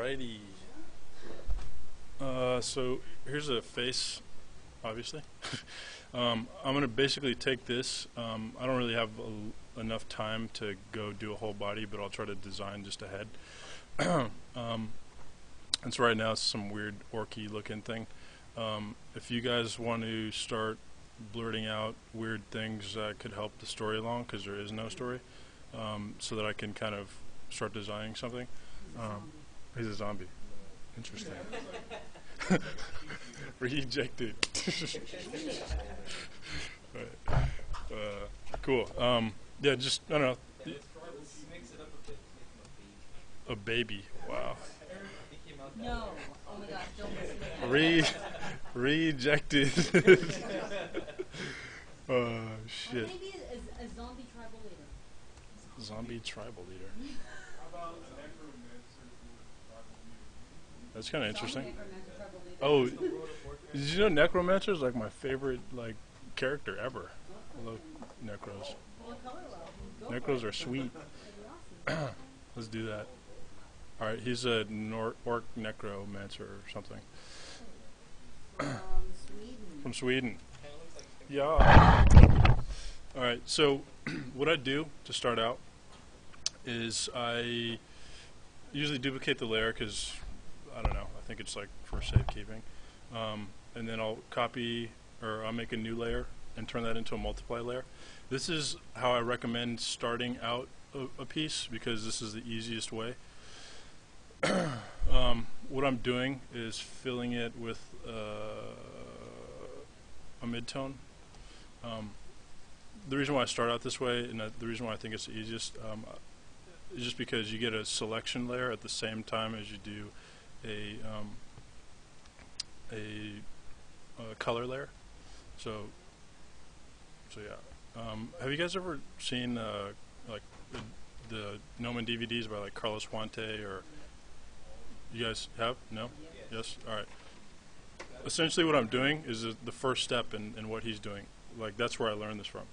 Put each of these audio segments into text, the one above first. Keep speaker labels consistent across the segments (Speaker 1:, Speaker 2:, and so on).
Speaker 1: Alrighty. So here's a face, obviously. I'm going to basically take this. I don't really have enough time to go do a whole body, but I'll try to design just a head. And so right now it's some weird orky looking thing. If you guys want to start blurting out weird things that could help the story along, because there is no story, so that I can kind of start designing something. He's a zombie. Interesting. Rejected. Right. Cool. Yeah, just, I don't know. A baby. Wow.
Speaker 2: No. Oh my gosh, don't listen to that.
Speaker 1: Rejected. Oh, shit.
Speaker 2: Maybe a zombie tribal leader.
Speaker 1: Zombie tribal leader. That's kind of interesting. Oh, did you know Necromancer is like my favorite character ever? I love Necros. Necros are sweet. Let's do that. All right, he's a orc necromancer or something. From Sweden. Yeah. All right. So, what I do to start out is I usually duplicate the layer because I don't know. I think it's like for safekeeping, and then I'll copy or I'll make a new layer and turn that into a multiply layer. This is how I recommend starting out a piece because this is the easiest way. What I'm doing is filling it with a midtone. The reason why I start out this way and the reason why I think it's the easiest is just because you get a selection layer at the same time as you do a color layer. So yeah. Have you guys ever seen like the Gnomon DVDs by like Carlos Fuente or? You guys have? No? Yes? Alright. Essentially what I'm doing is the first step in what he's doing. Like, that's where I learned this from.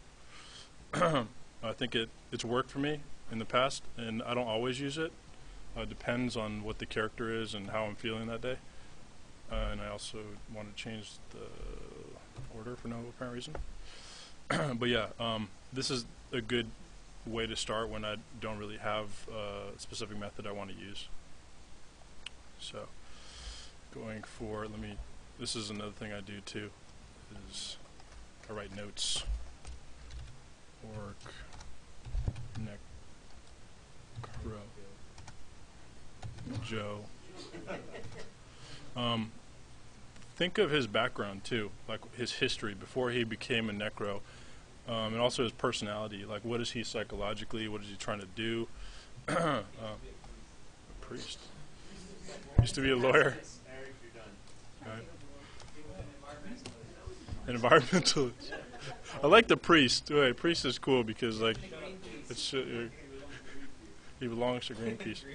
Speaker 1: I think it's worked for me in the past, and I don't always use it. It depends on what the character is and how I'm feeling that day. And I also want to change the order for no apparent reason. But yeah, this is a good way to start when I don't really have a specific method I want to use. So, going for, this is another thing I do too, is I write notes. Orc, Necro, Joe. Think of his background too, like his history before he became a Necro, and also his personality, like what is he psychologically, what is he trying to do. A priest. Used to be a lawyer. Right. An environmentalist. I like the priest. Wait, priest is cool because like it's he belongs to Greenpeace.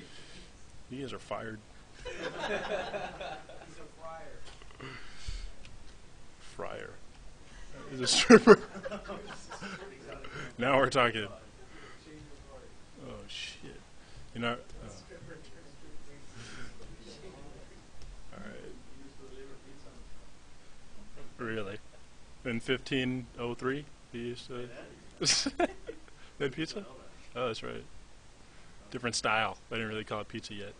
Speaker 1: You guys are fired. Friar. Is a stripper. Now we're talking. Oh shit. You know. Really? In 1503, he used to. They had pizza? Oh, that's right. Different style. I didn't really call it pizza yet.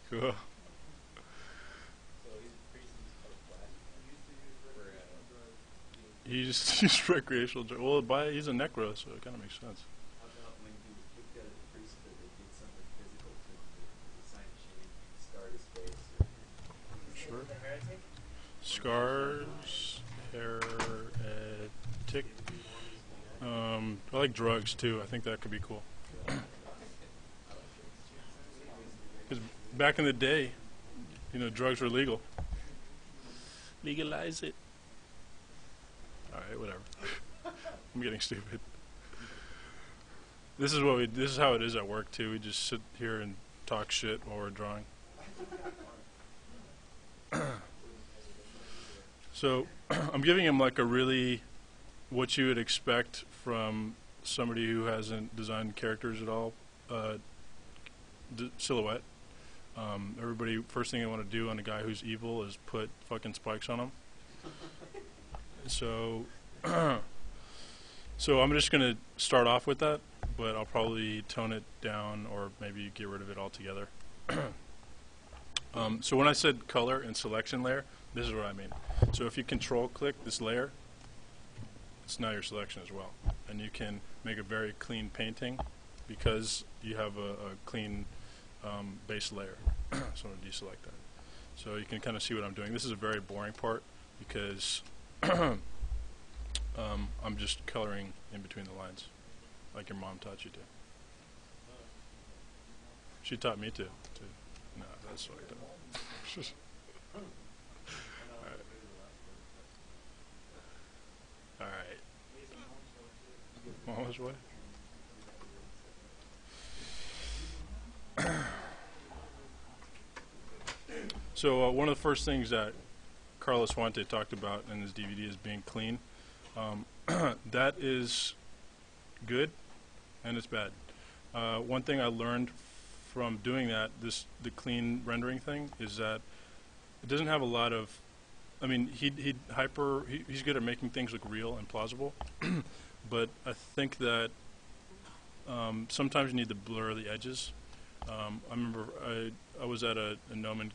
Speaker 1: Cool. He just used recreational drugs. Well, he's a necro, so it kind of makes sense. Sure. Scars, heretic. I like drugs too. I think that could be cool. Because back in the day, you know, drugs were legal. Legalize it. All right, whatever. I'm getting stupid. This is how it is at work too. We just sit here and talk shit while we're drawing. So I'm giving him like a really what you would expect from somebody who hasn't designed characters at all silhouette. Everybody, first thing they want to do on a guy who's evil is put fucking spikes on him. So, so I'm just gonna start off with that, but I'll probably tone it down or maybe get rid of it altogether. So when I said color and selection layer, this is what I mean. So if you control click this layer, it's now your selection as well, and you can make a very clean painting because you have a clean base layer. So I'm going to deselect that. So you can kind of see what I'm doing. This is a very boring part because I'm just coloring in between the lines, like your mom taught you to. She taught me to. No, that's fucked up. All right. Mama's way. So one of the first things that Carlos Fuente talked about in his DVD is being clean. That is good, and it's bad. One thing I learned from doing that, the clean rendering thing, is that it doesn't have a lot of. I mean, he's good at making things look real and plausible, but I think that sometimes you need to blur the edges. I remember I was at a Gnomon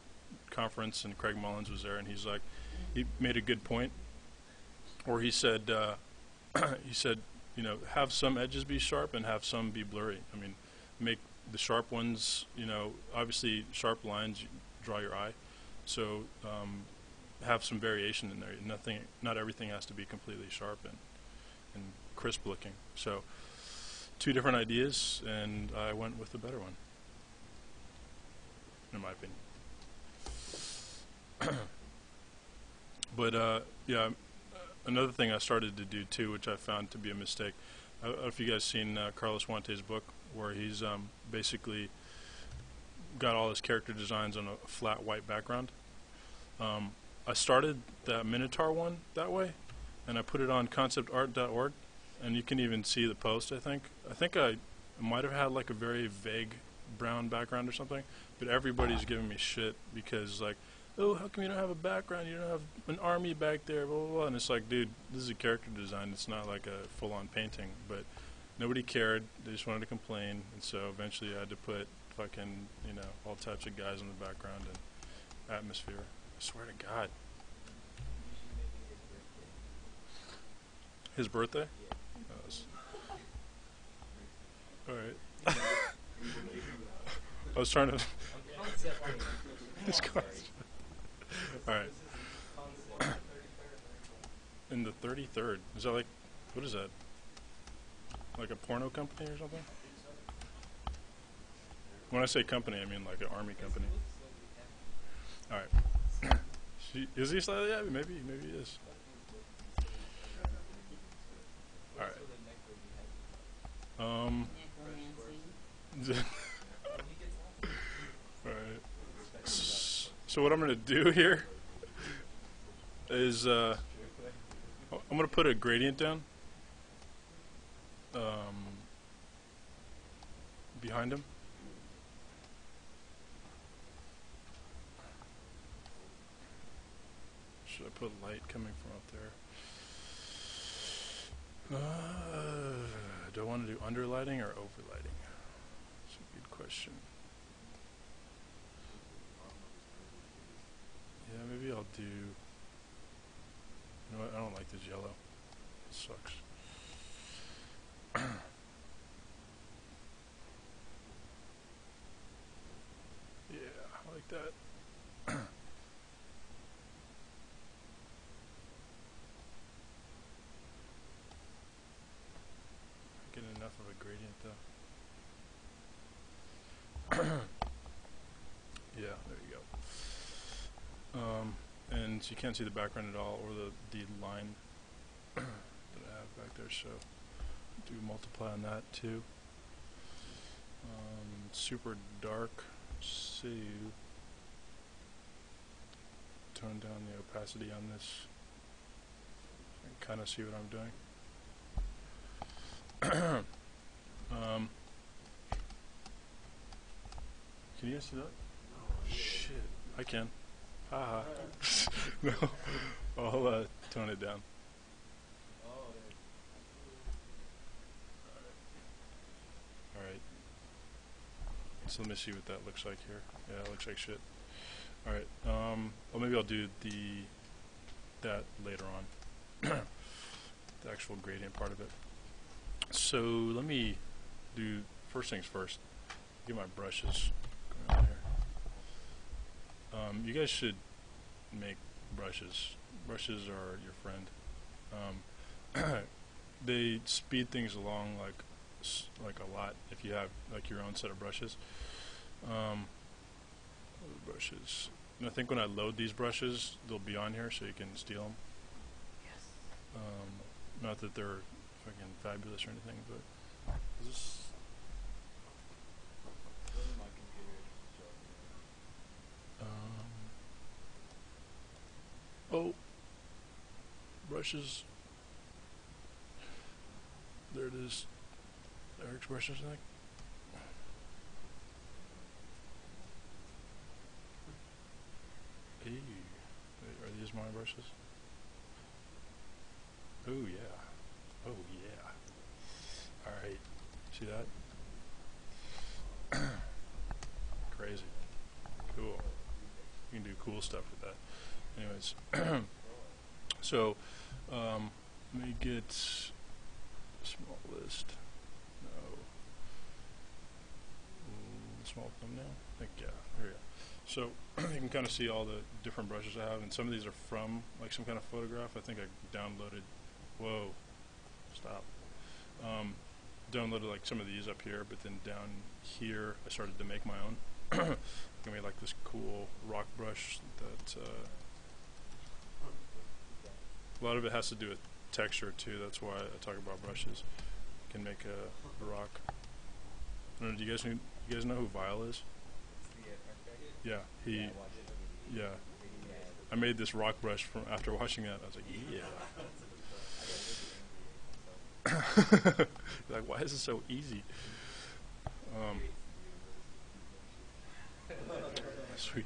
Speaker 1: conference and Craig Mullins was there, and he made a good point, or he said, have some edges be sharp and have some be blurry. I mean, make the sharp ones, obviously sharp lines draw your eye, so have some variation in there. Not everything has to be completely sharp and crisp looking. So, two different ideas, and I went with the better one, in my opinion. But yeah, another thing I started to do too, which I found to be a mistake. I don't know if you guys seen Carlos Fuente's book, where he's basically got all his character designs on a flat white background. I started that Minotaur one that way, and I put it on conceptart.org, and you can even see the post. I think I might have had like a very vague brown background or something, but everybody's giving me shit because like, oh, how come you don't have a background? You don't have an army back there, blah, blah, blah. And it's like, dude, this is a character design. It's not like a full-on painting. But nobody cared. They just wanted to complain. And so eventually I had to put fucking, all types of guys in the background and atmosphere. I swear to God. His birthday? All right. I was trying to... This concept. All right. In the 33rd. Is that like, what is that? Like a porno company or something? When I say company, I mean like an army company. All right. Is he slightly happy? Maybe he is. All right. All right. So what I'm going to do here is I'm going to put a gradient down behind him. Should I put light coming from up there? Do I want to do underlighting or overlighting? That's a good question. Yeah, maybe I'll do... You know what? I don't like this yellow. It sucks. Yeah, I like that. Get enough of a gradient though. Yeah, there you go. And so you can't see the background at all, or the line that I have back there, so do multiply on that too. Super dark, so tone down the opacity on this. You can kind of see what I'm doing. Can you guys see that? Shit, I can. Haha. No, I'll tone it down. Alright. So let me see what that looks like here. Yeah, it looks like shit. Alright, well maybe I'll do that later on. The actual gradient part of it. So let me do first things first. Get my brushes going on here. You guys should make brushes. Brushes are your friend. They speed things along like a lot if you have like your own set of brushes. Brushes. And I think when I load these brushes, they'll be on here so you can steal them.
Speaker 2: Yes.
Speaker 1: Not that they're fucking fabulous or anything, but is this? Oh, brushes. There it is. Eric's brushes, I think. Hey, are these my brushes? Oh yeah. Oh yeah. Alright. See that? Crazy. Cool. You can do cool stuff with that. Anyways. So, let me get a small list. No. Small thumbnail? I think, yeah. There you go. So, you can kind of see all the different brushes I have, and some of these are from, like, some kind of photograph. I think I downloaded, whoa, stop. Downloaded, like, some of these up here, but then down here, I started to make my own. I made, like, this cool rock brush that, a lot of it has to do with texture, too. That's why I talk about brushes. You can make a rock. I don't know, do you guys know who Vile is? Yeah, yeah. I made this rock brush from after watching that. I was like, yeah. Like, why is it so easy? Sweet.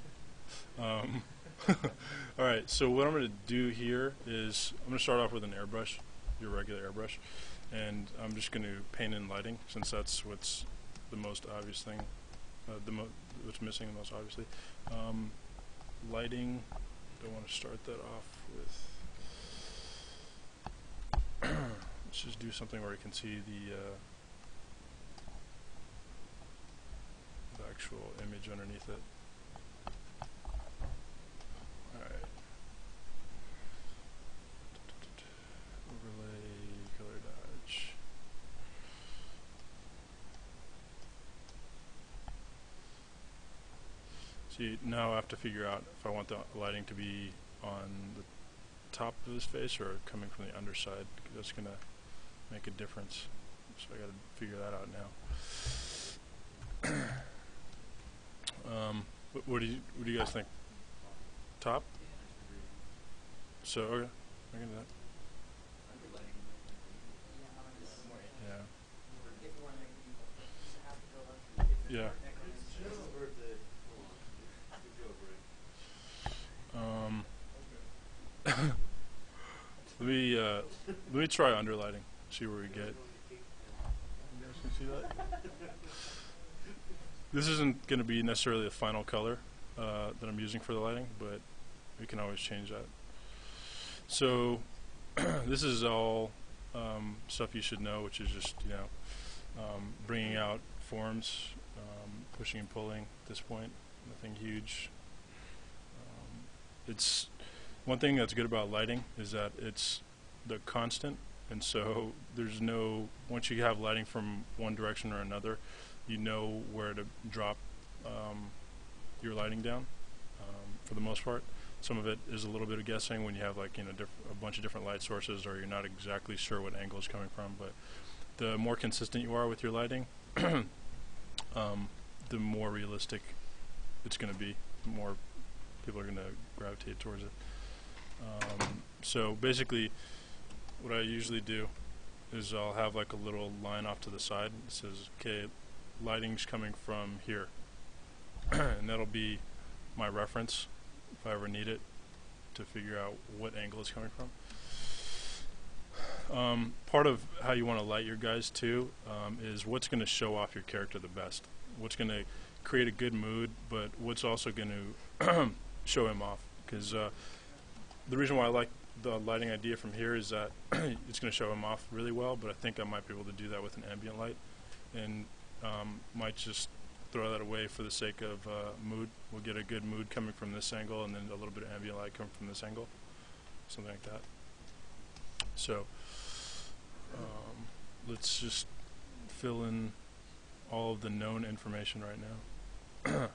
Speaker 1: Alright, so what I'm going to do here is I'm going to start off with an airbrush, your regular airbrush, and I'm just going to paint in lighting, since that's what's the most obvious thing. What's missing the most obviously. Lighting, don't want to start that off with. Let's just do something where you can see the actual image underneath it. Alright. Overlay, color dodge. See, now I have to figure out if I want the lighting to be on the top of his face or coming from the underside, because that's going to make a difference. So I got to figure that out now. What do you guys think? Top? So, okay. I can do that. Yeah. Yeah. Let me try underlighting. See where we get. You guys can see that? This isn't going to be necessarily the final color that I'm using for the lighting, but we can always change that. So this is all stuff you should know, which is just, bringing out forms, pushing and pulling at this point. Nothing huge. It's one thing that's good about lighting is that it's the constant, and so there's no, once you have lighting from one direction or another, you know where to drop your lighting down for the most part. Some of it is a little bit of guessing when you have like a bunch of different light sources, or you're not exactly sure what angle is coming from. But the more consistent you are with your lighting, the more realistic it's going to be. The more people are going to gravitate towards it. So basically, what I usually do is I'll have like a little line off to the side that says, okay, lighting's coming from here. and that'll be my reference if I ever need it to figure out what angle it's coming from. Part of how you want to light your guys too is what's going to show off your character the best. What's going to create a good mood, but what's also going to show him off. Because the reason why I like the lighting idea from here is that it's going to show him off really well, but I think I might be able to do that with an ambient light, and might just throw that away for the sake of mood. We'll get a good mood coming from this angle, and then a little bit of ambient light coming from this angle, something like that. So let's just fill in all of the known information right now.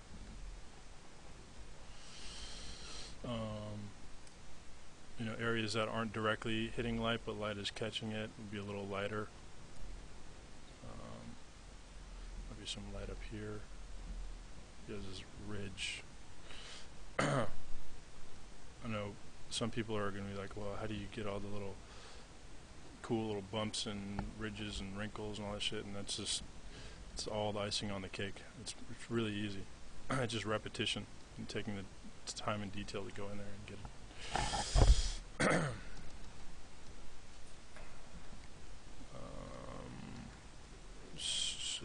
Speaker 1: You know, areas that aren't directly hitting light, but light is catching it, would be a little lighter. Maybe some light up here. There's this ridge. I know some people are going to be like, well, how do you get all the little cool little bumps and ridges and wrinkles and all that shit? And that's just, it's all the icing on the cake. It's really easy. It's just repetition and taking the time and detail to go in there and get it. So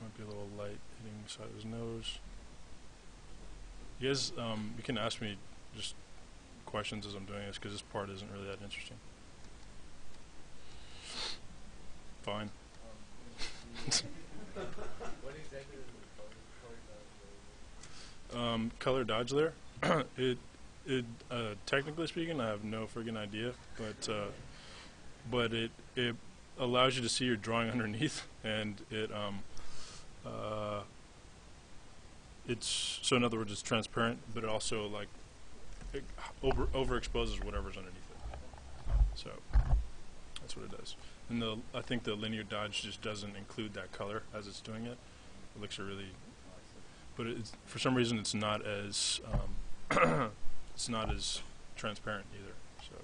Speaker 1: might be a little light hitting the side of his nose. You guys, you can ask me just questions as I'm doing this, because this part isn't really that interesting. Fine.
Speaker 3: What exactly is the
Speaker 1: Color dodge layer. Technically speaking, I have no friggin' idea, but it allows you to see your drawing underneath, and it's so in other words, it's transparent, but it also like it overexposes whatever's underneath it. So that's what it does. And I think the linear dodge just doesn't include that color as it's doing it. It looks really, but for some reason it's not as it's not as transparent either. So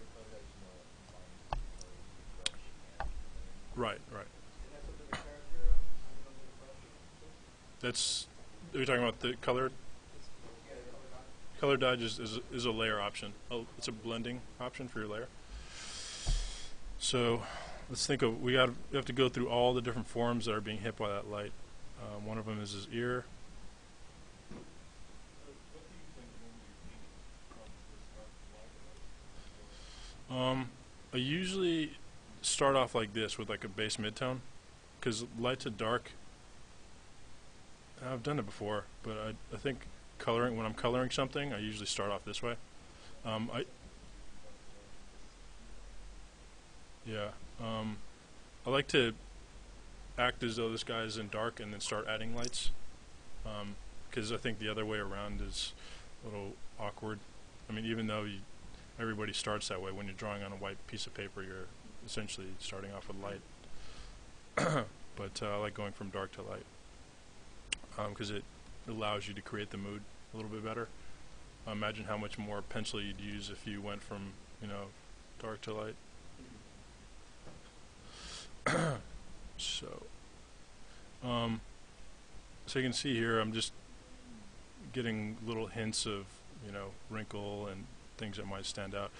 Speaker 1: right. That's, are you talking about the color? Color dodge is a layer option. Oh, it's a blending option for your layer. So let's think of, we have to go through all the different forms that are being hit by that light. One of them is his ear. I usually start off like this with like a base midtone, because light to dark, I've done it before, but I think coloring, when I'm coloring something, I usually start off this way. I like to act as though this guy is in dark and then start adding lights, because I think the other way around is a little awkward. I mean, even though everybody starts that way, when you're drawing on a white piece of paper, you're essentially starting off with light. But I like going from dark to light, because it allows you to create the mood a little bit better. Imagine how much more pencil you'd use if you went from, dark to light. So you can see here, I'm just getting little hints of, wrinkle and things that might stand out.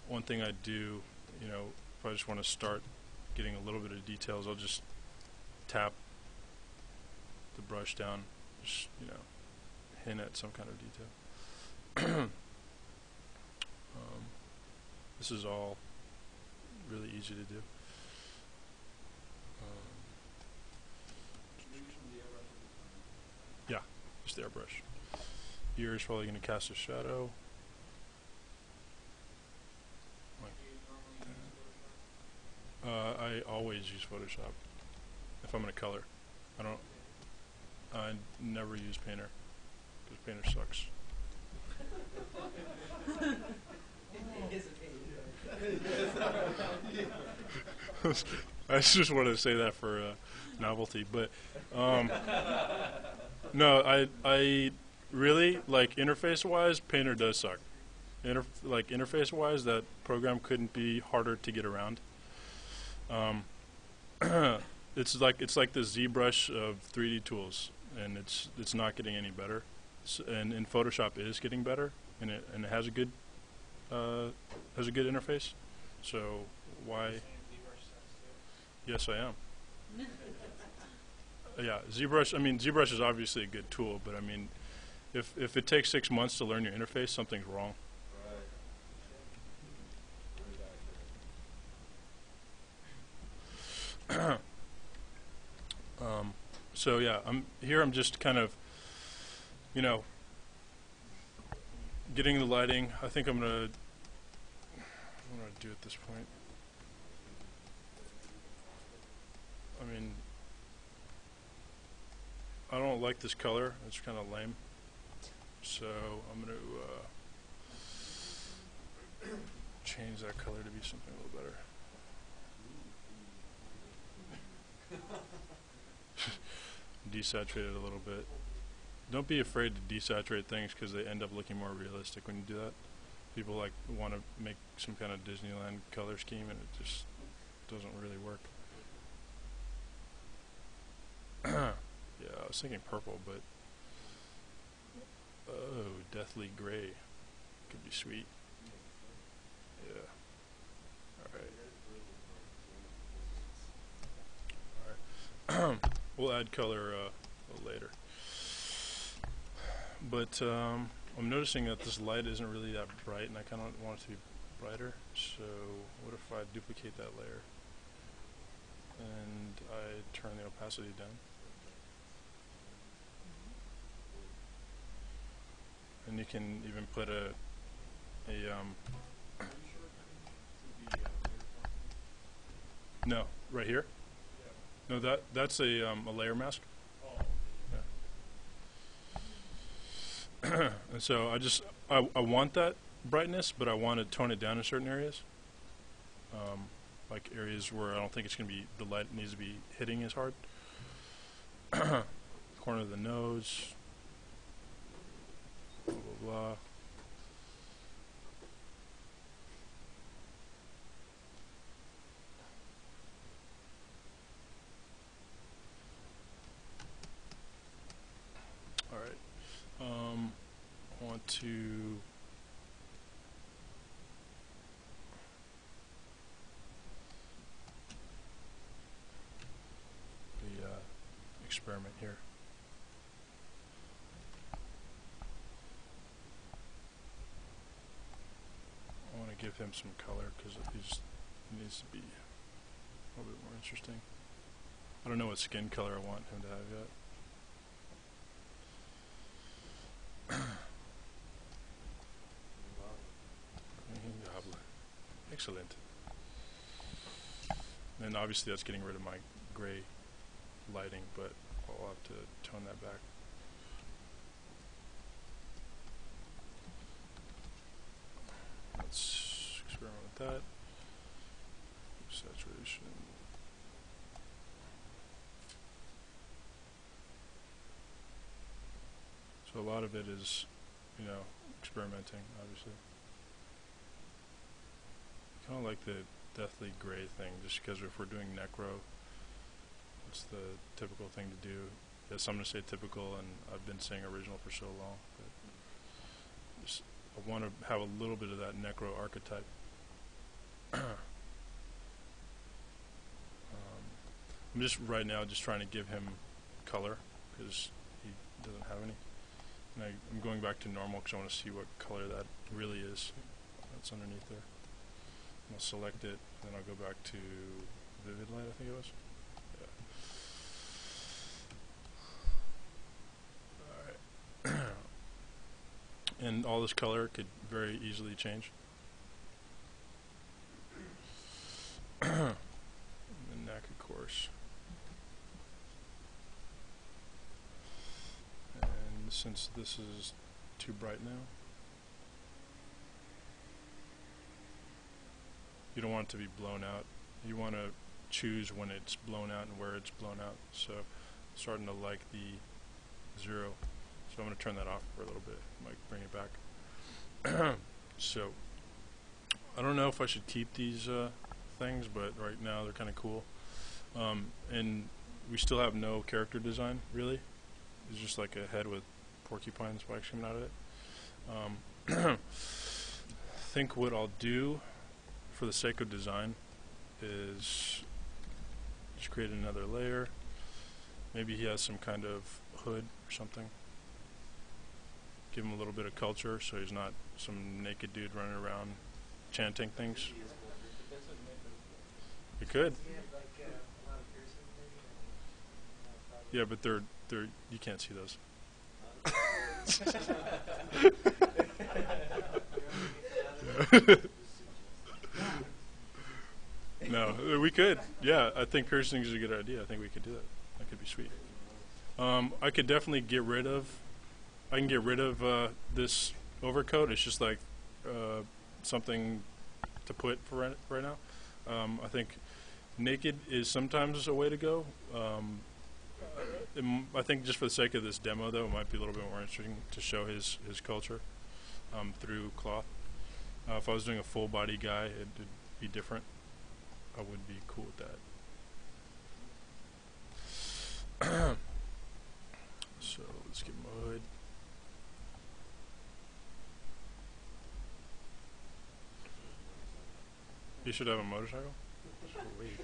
Speaker 1: One thing I do, if I just want to start getting a little bit of details, I'll just tap the brush down, just, hint at some kind of detail. This is all really easy to do. Yeah, just the airbrush. Ear is probably going to cast a shadow. I always use Photoshop if I'm going to color. I never use Painter, because Painter sucks. I just wanted to say that for novelty, but no, I really, like, interface-wise, Painter does suck. Interface-wise, that program couldn't be harder to get around. It's like the ZBrush of 3D tools, and it's not getting any better. And in Photoshop, it is getting better, and it has a good interface. So why? Yes, I am. Yeah, ZBrush. I mean, ZBrush is obviously a good tool, but I mean, if it takes 6 months to learn your interface, something's wrong. So yeah, I'm just kind of, getting the lighting. I think what I'm gonna do at this point. I mean, I don't like this color. It's kind of lame. So I'm gonna change that color to be something a little better. Desaturate it a little bit. Don't be afraid to desaturate things because they end up looking more realistic when you do that. People want to make some kind of Disneyland color scheme, and it just doesn't really work. Yeah, I was thinking purple, but oh, deathly gray could be sweet. Yeah. All right. We'll add color a little later. But I'm noticing that this light isn't really that bright, and I kind of want it to be brighter. So what if I duplicate that layer and I turn the opacity down? And you can even put no, right here. No, that's a layer mask. Yeah. And so I want that brightness, but I want to tone it down in certain areas, like areas where I don't think it's going to be, the light needs to be hitting as hard. Corner of the nose. Blah blah blah. All right. I want to experiment here. I want to give him some color because he needs to be a little bit more interesting. I don't know what skin color I want him to have yet. Excellent. And obviously that's getting rid of my gray lighting, but I'll have to tone that back. Let's experiment with that. Saturation. So a lot of it is, experimenting, obviously. Kind of like the deathly gray thing, just because if we're doing necro, it's the typical thing to do. Yes, I'm going to say typical, and I've been saying original for so long, but just, I want to have a little bit of that necro archetype. I'm just right now just trying to give him color because he doesn't have any. And I'm going back to normal because I want to see what color that really is that's underneath there. I'll select it, and then I'll go back to vivid light, I think it was. Yeah. Alright. And all this color could very easily change. And the neck, of course. And since this is too bright now, you don't want it to be blown out. You want to choose when it's blown out and where it's blown out. So I'm starting to like the 0. So I'm going to turn that off for a little bit. Might bring it back. So I don't know if I should keep these things, but right now they're kind of cool. And we still have no character design, really. It's just like a head with porcupine spikes coming out of it. I think what I'll do, for the sake of design, is just create another layer. Maybe he has some kind of hood or something. Give him a little bit of culture so he's not some naked dude running around chanting things. It could. Yeah, but they're you can't see those. No, we could. Yeah, I think piercing is a good idea. I think we could do that. That could be sweet. I could definitely get rid of. I can get rid of this overcoat. It's just like something to put for right now. I think naked is sometimes a way to go. I think just for the sake of this demo, though, it might be a little bit more interesting to show his culture through cloth. If I was doing a full body guy, it'd be different. I would be cool with that. So let's get him a hood. He should have a motorcycle. Sweet.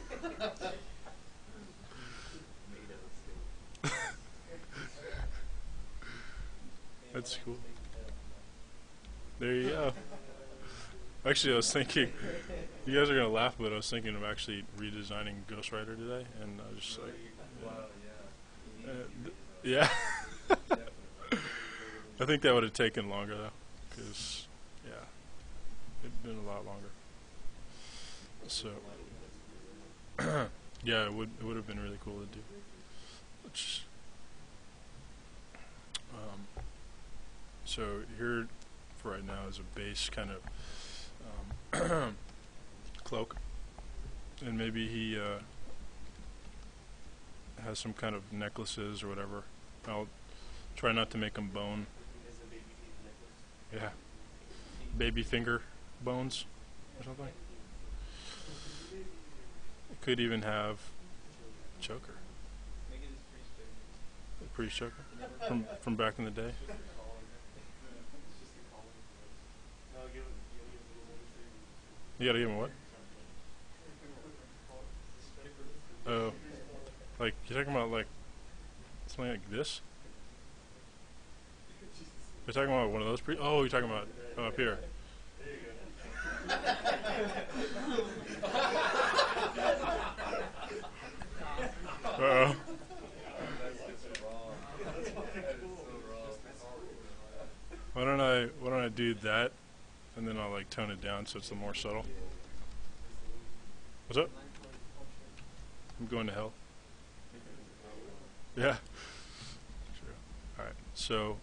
Speaker 1: That's cool. There you go. Actually, I was thinking, you guys are going to laugh, but I was thinking of actually redesigning Ghost Rider today, and I was just like, yeah. I think that would have taken longer, though, because, yeah, it'd been a lot longer. So, yeah, it would have been really cool to do. Which, so here, for right now, is a base kind of cloak, and maybe he has some kind of necklaces or whatever. I'll try not to make them bone. Yeah, baby finger bones or something. It could even have choker. A priest choker from back in the day. You gotta give him what? Oh, like you're talking about like something like this? You're talking about one of those oh, you're talking about up here. Uh-oh. Why don't I do that, and then I'll like tone it down so it's a little more subtle. What's up? I'm going to hell. Yeah. Sure. All right. So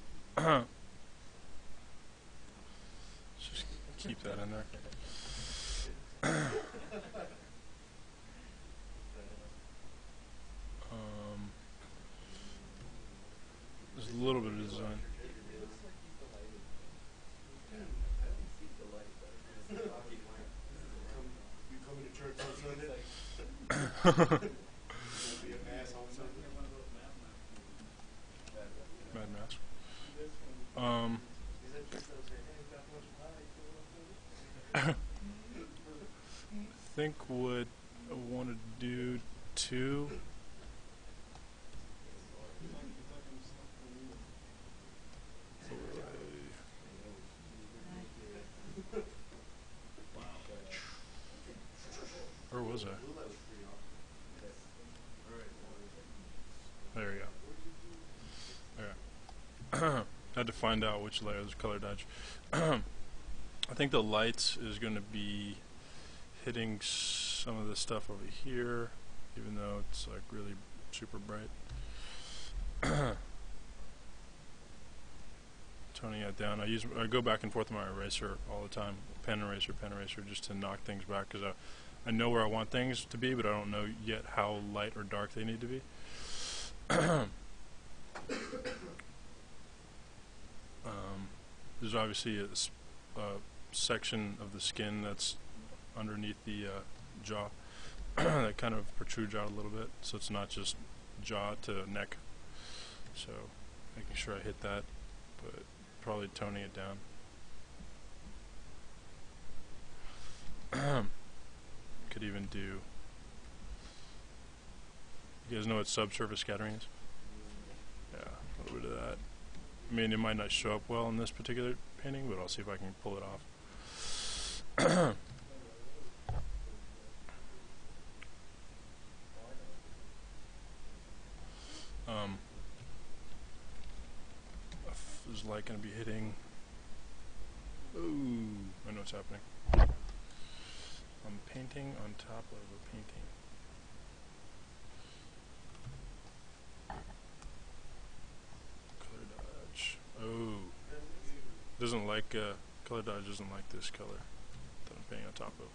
Speaker 1: just keep that in there. There's a little bit of design. Mad Mask. I think what I want to do too. Where was I? There we go. There. Had to find out which layer was color dodge. I think the lights is going to be hitting some of the stuff over here, even though it's like really super bright. Toning it down. I go back and forth with my eraser all the time, pen eraser, just to knock things back, because I know where I want things to be, but I don't know yet how light or dark they need to be. There's obviously a section of the skin that's underneath the jaw, that kind of protrudes out a little bit, so it's not just jaw to neck. So making sure I hit that, but probably toning it down. Could even do. You guys know what subsurface scattering is? Yeah, a little bit of that. I mean, it might not show up well in this particular painting, but I'll see if I can pull it off. Is light going to be hitting? Ooh, I know what's happening. I'm painting on top of a painting. Color dodge. Oh, doesn't like color dodge. Doesn't like this color that I'm painting on top of.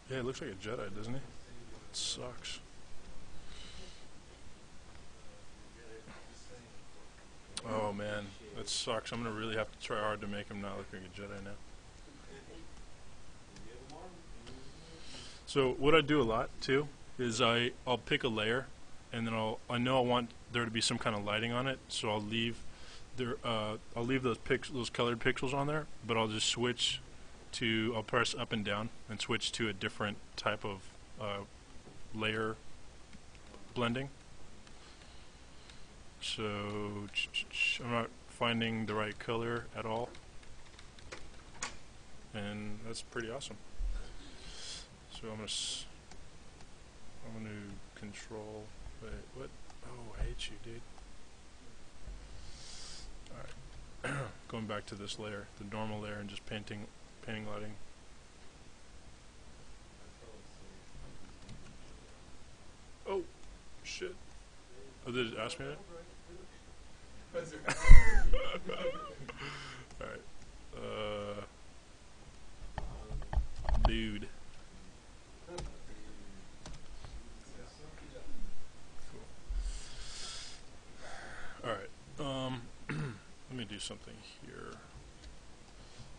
Speaker 1: Yeah, it looks like a Jedi, doesn't he? It sucks. Oh man, that sucks. I'm gonna really have to try hard to make him not look like a Jedi now. So what I do a lot too is I'll pick a layer, and then I know I want there to be some kind of lighting on it, so I'll leave those colored pixels on there, but I'll just switch to, I'll press up and down and switch to a different type of layer blending. So I'm not finding the right color at all, and that's pretty awesome. So I'm gonna control. Wait, what? Oh, I hate you, dude. All right, going back to this layer, the normal layer, and just painting lighting. Oh, shit. Oh, did it ask me that? Alright. Dude. Cool. Alright. Let me do something here.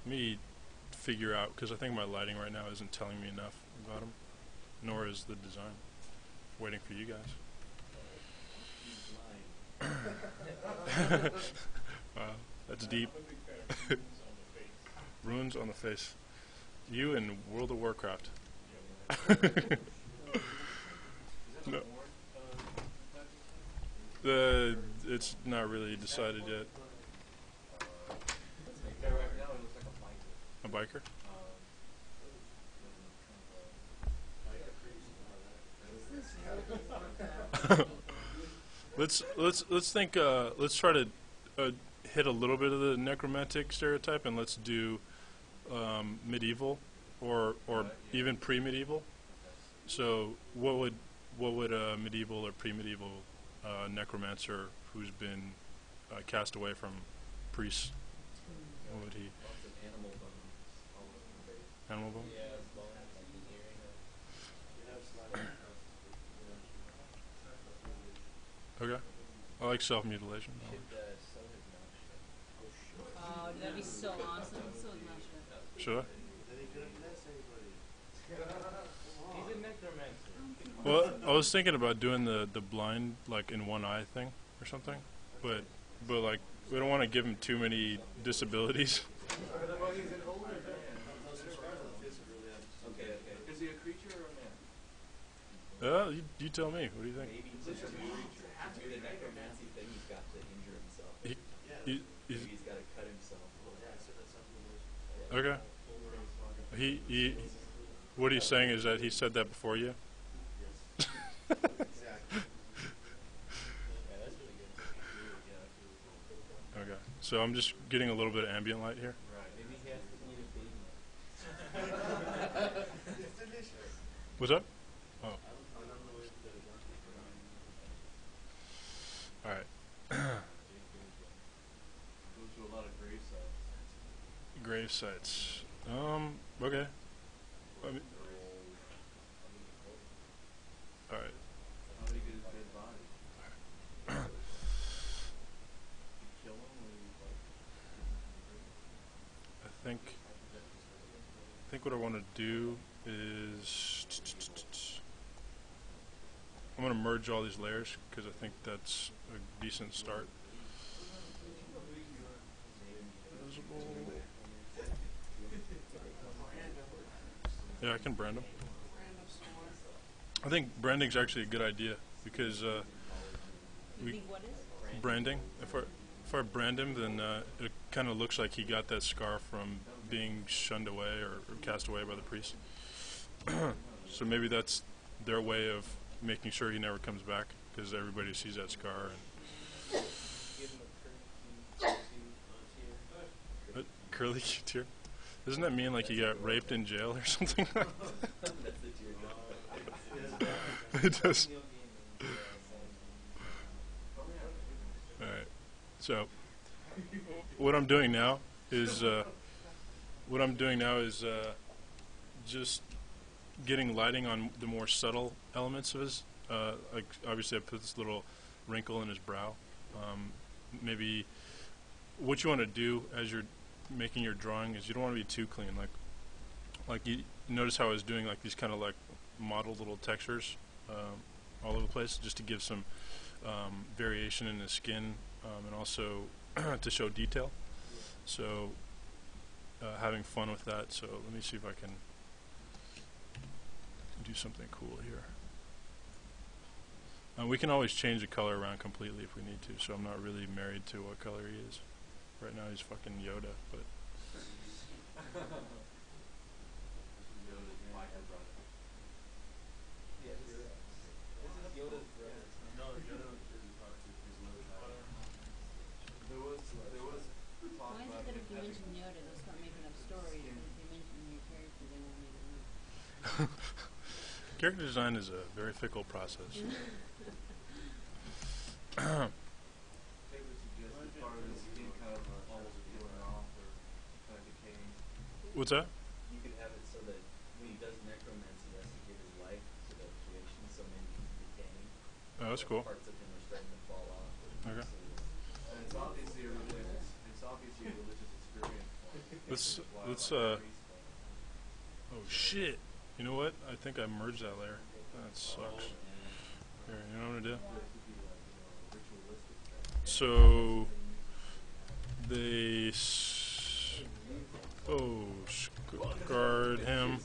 Speaker 1: Let me figure out, because I think my lighting right now isn't telling me enough about them, nor is the design. Waiting for you guys. Wow, that's deep. Runes on the face. You in World of Warcraft. No. It's not really decided yet. A biker? Let's think. Let's try to hit a little bit of the necromantic stereotype, and let's do medieval, or even pre-medieval. So, what would a medieval or pre-medieval necromancer who's been cast away from priests? What would he? Animal bone. Okay. I like self-mutilation.
Speaker 2: Oh, that'd be so awesome. So obnoxious.
Speaker 1: Should I?
Speaker 3: He's a necromancer.
Speaker 1: Well, I was thinking about doing the blind, like, in one eye thing or something, but like, we don't want to give him too many disabilities.
Speaker 3: Well, he's an older man. Okay. Is he a creature or a man?
Speaker 1: You tell me. What do you think?
Speaker 3: Maybe he's a creature. To do the necromancy thing, he's got to injure himself. Maybe he's got to cut himself.
Speaker 1: Okay. What he's saying is that he said that before you?
Speaker 3: Yes. Exactly. Yeah, that's really good.
Speaker 1: Okay. So I'm just getting a little bit of ambient light here.
Speaker 3: Right. Maybe he has to eat a baby. It's delicious.
Speaker 1: What's up? Oh. Alright.
Speaker 3: Goes to a lot of grave sites.
Speaker 1: Grave sites. Okay. I mean, alright.
Speaker 3: How did he get his dead body? You kill him or you
Speaker 1: I think what I want to do is I'm going to merge all these layers because I think that's a decent start. Visible. Yeah, I can brand them. I think branding's actually a good idea because branding. If I brand him, then it kind of looks like he got that scar from being shunned away or cast away by the priest. So maybe that's their way of making sure he never comes back because everybody sees that scar. And curly tear? Doesn't that mean like he got raped in jail or something like that? It does. Alright. So what I'm doing now is just getting lighting on the more subtle elements of his. Like obviously I put this little wrinkle in his brow. Maybe what you want to do as you're making your drawing is you don't want to be too clean. Like you notice how I was doing like these kind of like mottled little textures all over the place, just to give some variation in the skin and also to show detail. So having fun with that. So let me see if I can do something cool here. We can always change the color around completely if we need to, so I'm not really married to what color he is. Right now he's fucking Yoda, but
Speaker 2: Why is it that if you mention Yoda, they'll start making up stories, and if you mention your character, they won't make it up?
Speaker 1: character design is a very fickle process. What's that?
Speaker 3: You could have it so that when he does necromancy, he has to give his life to the creation, so maybe he's decaying.
Speaker 1: Oh, that's cool.
Speaker 3: Parts of him are starting to fall off.
Speaker 1: Okay.
Speaker 3: And it's obviously a religious experience.
Speaker 1: Let's oh shit. You know what? I think I merged that layer. That sucks. Here, you know what I'm gonna do? So they guard him.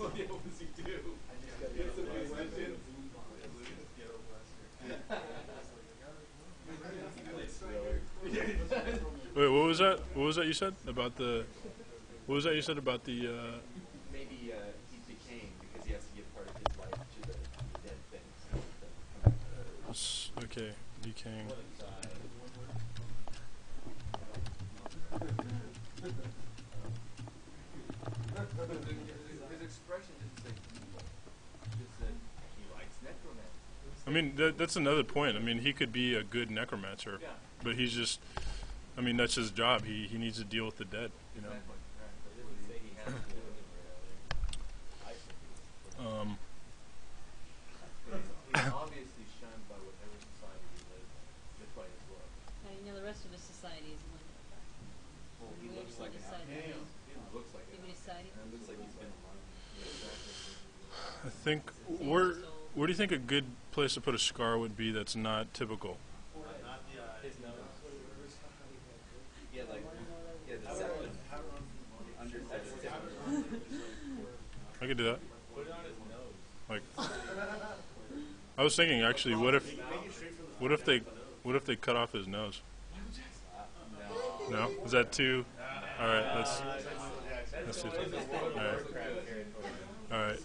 Speaker 1: Wait, what was that? What was that you said about the? What was that you said about the?
Speaker 3: Maybe he's decaying because he has to give part of his life to the dead things.
Speaker 1: Okay, decaying.
Speaker 3: His expression didn't say evil. Just that he likes necromancy.
Speaker 1: I mean, that's another point. I mean, he could be a good necromancer, but he's just. I mean, that's his job. He needs to deal with the dead, you know.
Speaker 3: He's obviously shunned by whatever society he lives in, just by his look.
Speaker 2: You know, the rest of his society is one.
Speaker 3: Well, he looks like an outcast. He looks like an outcast. And it looks like he's been alone.
Speaker 1: I think where do you think a good place to put a scar would be that's not typical?
Speaker 3: His nose. Yeah, like the septum. Under the tip.
Speaker 1: I could do that.
Speaker 3: Put it on his nose.
Speaker 1: Like, I was thinking actually, what if they cut off his nose? No, is that too? All right, let's do that. All right.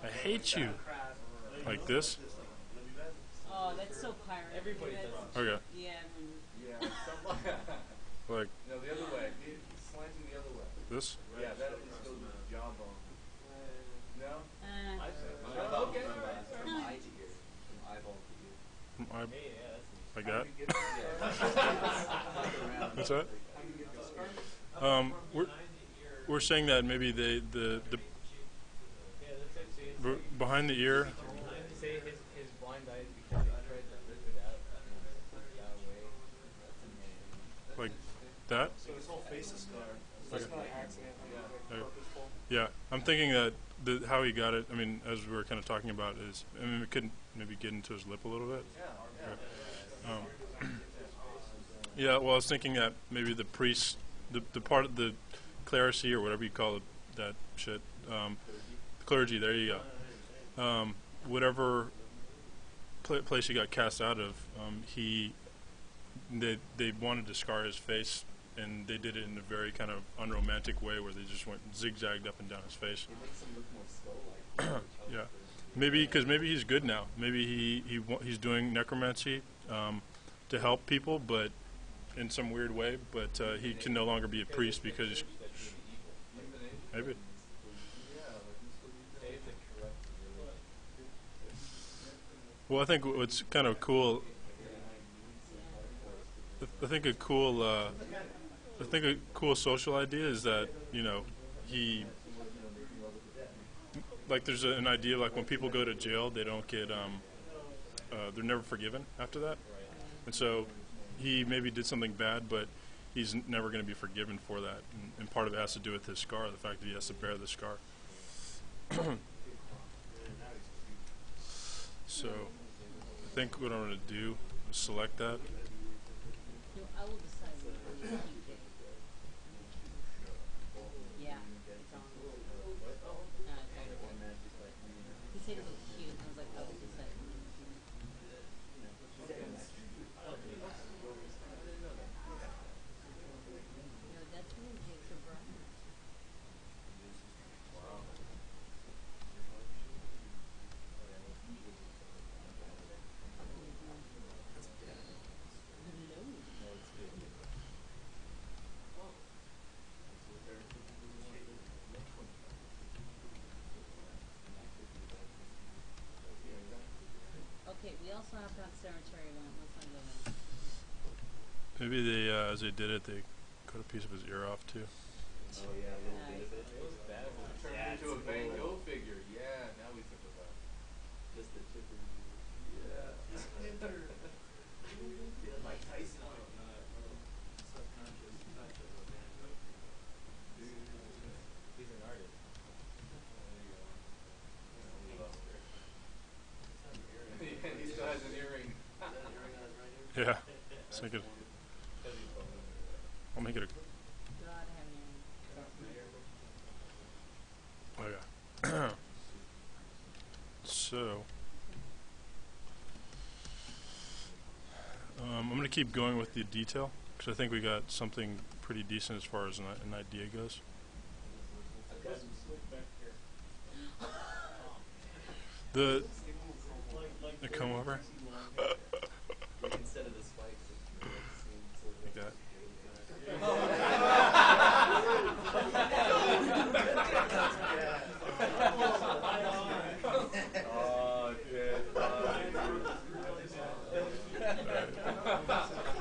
Speaker 1: I hate you. Like this?
Speaker 2: Oh, that's so pirate.
Speaker 3: Everybody does.
Speaker 1: Okay.
Speaker 2: Yeah.
Speaker 3: Yeah,
Speaker 1: Like
Speaker 3: no, the other way. Slanting the other way.
Speaker 1: this?
Speaker 3: Yeah, that is still the jawbone. No?
Speaker 2: Okay.
Speaker 3: From eye to ear. From eyeball to ear.
Speaker 1: Like that? What's that? We're saying that maybe the behind the ear.
Speaker 3: Say his blind eyes because he tried to rip it out that way.
Speaker 1: Like that?
Speaker 4: So his whole face is scarred. So it's not an accident.
Speaker 1: Okay. Yeah, I'm thinking that how he got it. I mean, as we were kind of talking about, is I mean, we could maybe get into his lip a little bit. Yeah, well, I was thinking that maybe the priest, the part of the clerisy or whatever you call it, that shit, clergy. There you go. Whatever place he got cast out of, they wanted to scar his face, and they did it in a very kind of unromantic way, where they just went zigzagged up and down his face.
Speaker 3: It makes him look more skull-like.
Speaker 1: Yeah, maybe because maybe he's good now. Maybe he's doing necromancy to help people, but in some weird way. But he can no longer be a priest because he's maybe. Well, I think what's kind of cool. I think a cool social idea is that he like there's an idea like when people go to jail they don't get they're never forgiven after that, and so he maybe did something bad, but he's never going to be forgiven for that, and part of it has to do with his scar, the fact that he has to bear the scar. So I think what I'm going to do is select that.
Speaker 2: No, I will decide what we keep it. Yeah, it's on. He said it was cute. I was like, I will decide. No, that's me, Jacob Brown. Okay, we also have that cemetery one. Let's not go there.
Speaker 1: Maybe they, as they did it, they cut a piece of his ear off too.
Speaker 3: Oh yeah, a little bit of it.
Speaker 4: Turned into a Van Gogh figure. Yeah, now we think about it.
Speaker 3: Just the tip of the Mike Tyson. He's an artist.
Speaker 4: Yeah, he still has an earring.
Speaker 1: Yeah, so I'll make it a.
Speaker 2: God have mercy.
Speaker 1: Oh yeah. So I'm going to keep going with the detail because I think we got something pretty decent as far as an idea goes. The comb over
Speaker 3: Instead of the spikes,
Speaker 1: like that.
Speaker 4: Oh, shit.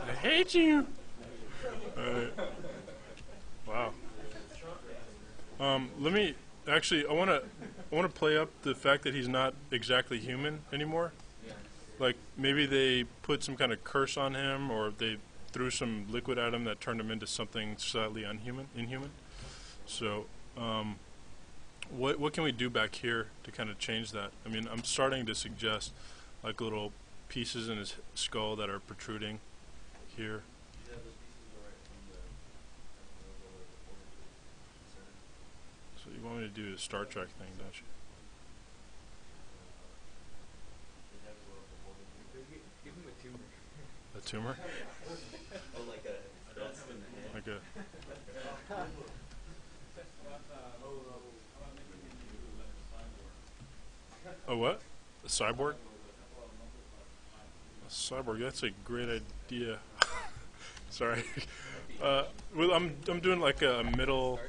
Speaker 1: I hate you. Wow. Let me actually. I want to play up the fact that he's not exactly human anymore. Like maybe they put some kind of curse on him, or they threw some liquid at him that turned him into something slightly inhuman. So, what can we do back here to kind of change that? I mean, I'm starting to suggest like little pieces in his skull that are protruding here. So you want me to do a Star Trek thing, don't you?
Speaker 3: give him a tumor.
Speaker 1: A tumor?
Speaker 3: Oh, like a crest in the head.
Speaker 1: Like a. A what? A cyborg? A cyborg. That's a great idea. Sorry. Well, I'm doing like a middle,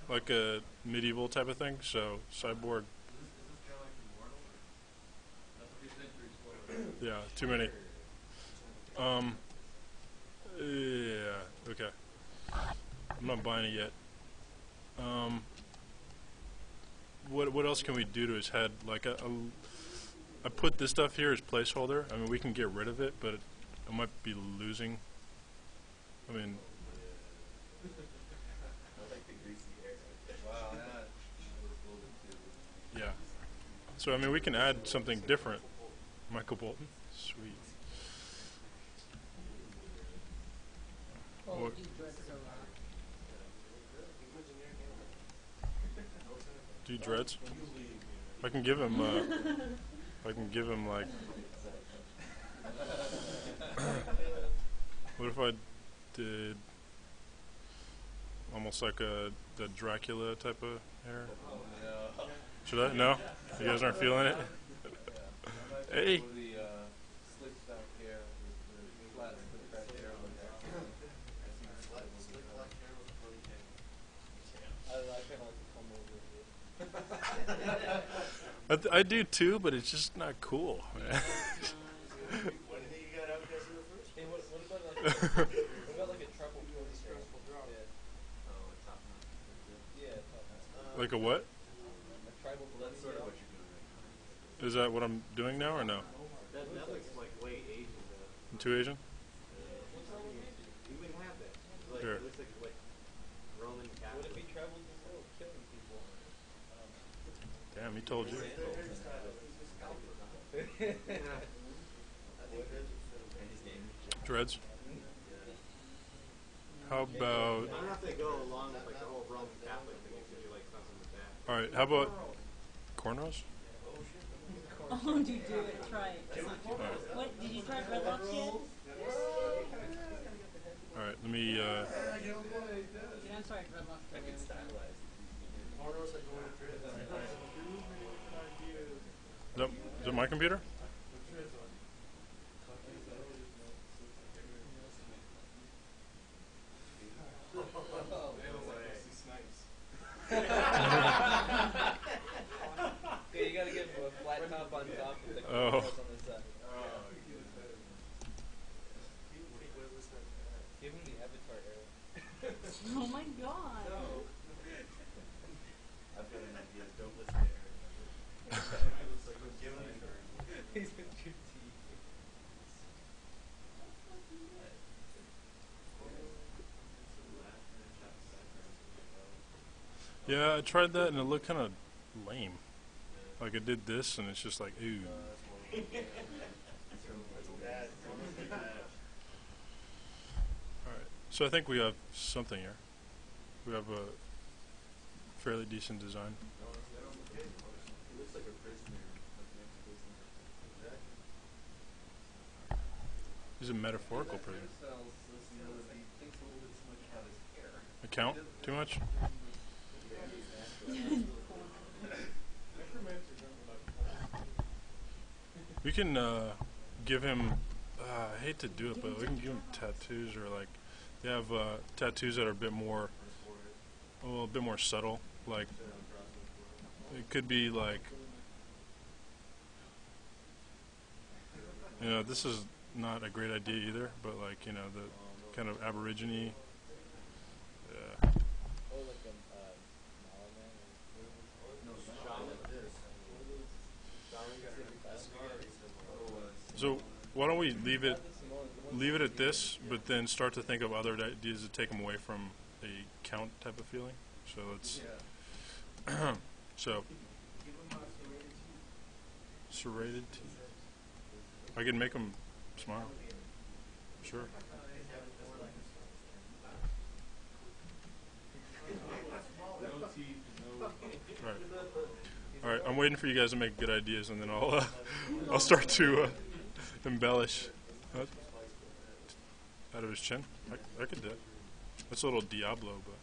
Speaker 1: like a medieval type of thing. So cyborg. Yeah, too many. Yeah. Okay. I'm not buying it yet. What else can we do to his head? Like I put this stuff here as placeholder. I mean, we can get rid of it, but I might be losing. I mean,
Speaker 3: I like the greasy hair.
Speaker 4: Wow,
Speaker 1: So I mean, we can add something different. Michael Bolton, sweet.
Speaker 2: Oh,
Speaker 1: What-
Speaker 2: do dreads so
Speaker 1: Do dreads? I can give him. I can give him like. What if I did almost like the Dracula type of hair?
Speaker 4: No.
Speaker 1: Should I? No? You guys aren't feeling it? Hey!
Speaker 4: The slick back hair, the flat slick back hair on that.
Speaker 3: I kind of like to come over here.
Speaker 1: I do too, but it's just not cool. Man.
Speaker 3: What do you think you got out guys in the first? Hey, what about like what about like a treble ponytail? Yeah. Oh, a top knot. Yeah, top knot.
Speaker 1: Like a what?
Speaker 3: A tribal
Speaker 4: Well, that's sort of
Speaker 3: ponytail.
Speaker 4: what you're doing right now.
Speaker 1: Is that what I'm doing now or no?
Speaker 3: That looks like way Asian though.
Speaker 1: I'm too Asian?
Speaker 3: You wouldn't have that. Like,
Speaker 1: Here.
Speaker 3: it looks like Roman Catholic. What if he traveled the world killing people?
Speaker 1: Damn, he told you. Dreads? How about...
Speaker 3: I don't know if they go along with like the whole Roman Catholic thing. It could be like something with that.
Speaker 1: Alright, how about cornrows?
Speaker 2: Oh, did you do it? Try it. What? Did you try dreadlocks yet?
Speaker 1: Alright, let me...
Speaker 2: I'm sorry, dreadlocks.
Speaker 3: I could stylize.
Speaker 1: Nope. Is it my computer?
Speaker 3: Yeah, you gotta give him a flat top on top with the
Speaker 1: Oh.
Speaker 3: cornrows on the side. Give him the Avatar era.
Speaker 2: Oh my god.
Speaker 3: I've got an idea. Don't listen to Erik. He's been too deep.
Speaker 1: Yeah, I tried that and it looked kind of lame. Like I did this and it's just like, ooh. Alright, so I think we have something here. We have a fairly decent design.
Speaker 3: He looks like a prisoner.
Speaker 1: He's a metaphorical prison.
Speaker 4: Thinks a little bit too much about his hair.
Speaker 1: A count? Too much? We can give him, I hate to do it, but we can give him tattoos or like, they have tattoos that are a bit more subtle. Like, it could be like, you know, this is not a great idea either, but like, you know, the kind of Aborigine. Yeah.
Speaker 3: Oh, like a Malaman
Speaker 1: So why don't we leave it at this, but then start to think of other ideas to take them away from a count type of feeling. So let's. So. Serrated teeth. I can make them smile. Sure.
Speaker 4: No teeth, no.
Speaker 1: Right. All right. I'm waiting for you guys to make good ideas, and then I'll start to embellish. What? Out of his chin. I could do it. That's a little Diablo, but.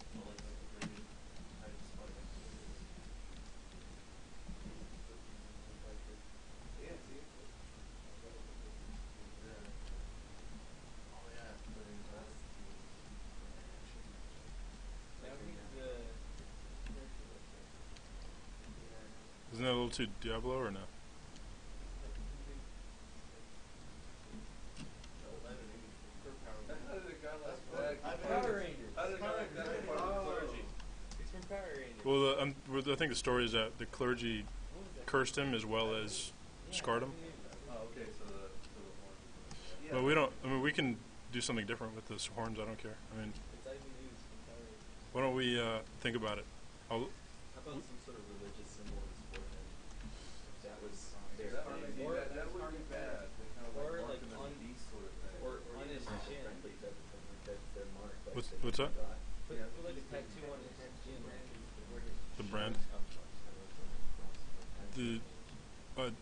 Speaker 1: Isn't that a little too Diablo or no?
Speaker 4: How did it go last back?
Speaker 3: Power Rangers.
Speaker 4: How did it go like that? Part of the clergy.
Speaker 3: He's from Power Rangers.
Speaker 1: Well, I think the story is that the clergy cursed him as well as scarred him.
Speaker 4: Oh, okay, so the horn.
Speaker 1: But we don't. I mean, we can do something different with the horns. I don't care. I mean,
Speaker 3: It's Ivy News from Power Rangers.
Speaker 1: why don't we think about it?
Speaker 3: How about some sort of religious symbol on his forehead?
Speaker 1: What's that?
Speaker 3: Put like a tattoo on his chin, where his
Speaker 1: The brand?
Speaker 3: comes from.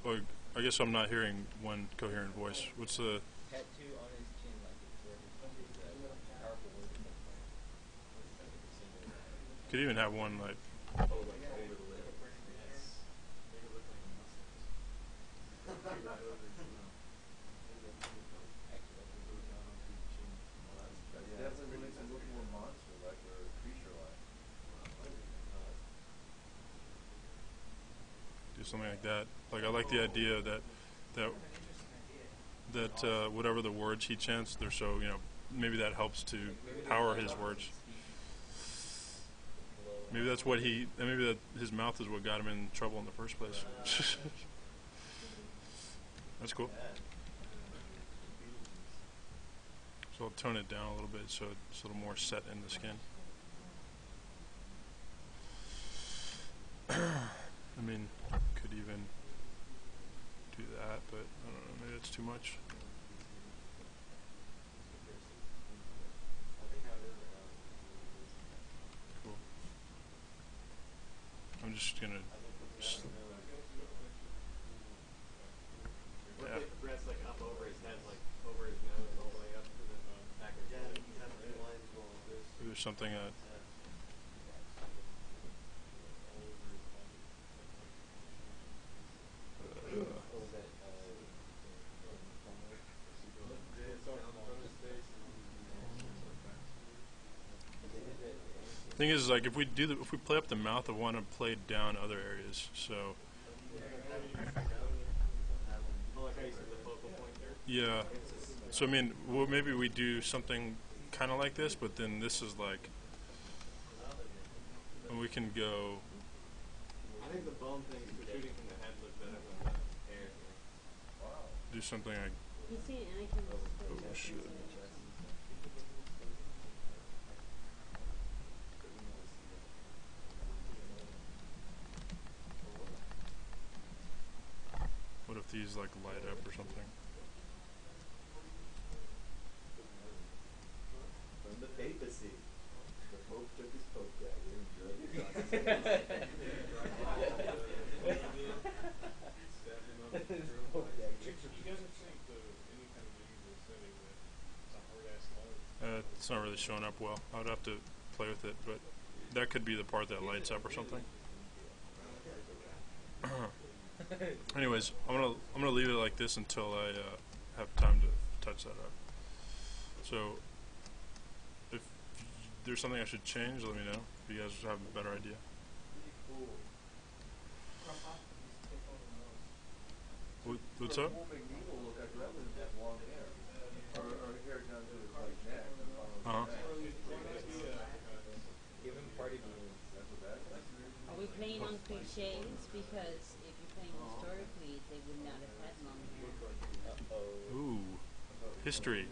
Speaker 1: Well, I guess I'm not hearing one coherent voice. What's the?
Speaker 3: Tattoo on his chin, like it's where his powerful words come from.
Speaker 1: Could even have one like.
Speaker 3: Oh, like over the lip. Definitely makes it look more monster-like or creature-like.
Speaker 1: Do something like that. Like I like the idea that whatever the words he chants, they're so maybe that helps to power his words. Maybe that's what maybe that his mouth is what got him in trouble in the first place. That's cool. So I'll tone it down a little bit so it's a little more set in the skin. I mean, could even do that, but I don't know, maybe that's too much. Cool. I'm just gonna.
Speaker 5: What if it rests like up over his head, like over his nose, all the way up to the back of his head?
Speaker 1: There's something thing is, like, if we play up the mouth, I want to play down other areas. So
Speaker 5: Oh, like how you said the focal point there?
Speaker 1: yeah. So I mean, maybe we do something kind of like this, but then this is like, and we can go.
Speaker 5: I think the bone thing protruding from the head looks better than the hair.
Speaker 1: Do something like,
Speaker 2: He's saying Anakin was
Speaker 1: oh shit. What if these like light up or something?
Speaker 3: From the papacy. The Pope took his Pope dagger and drug it on
Speaker 1: It's not really showing up well. I would have to play with it, but that could be the part that lights up or something. Anyways, I'm gonna leave it like this until I have time to touch that up. So, if there's something I should change, let me know. If you guys have a better idea. What's up?
Speaker 3: Give him party balloons.
Speaker 2: Are we playing on cliches? Because if you're playing historically, they would not have had long hair.
Speaker 1: Ooh, history.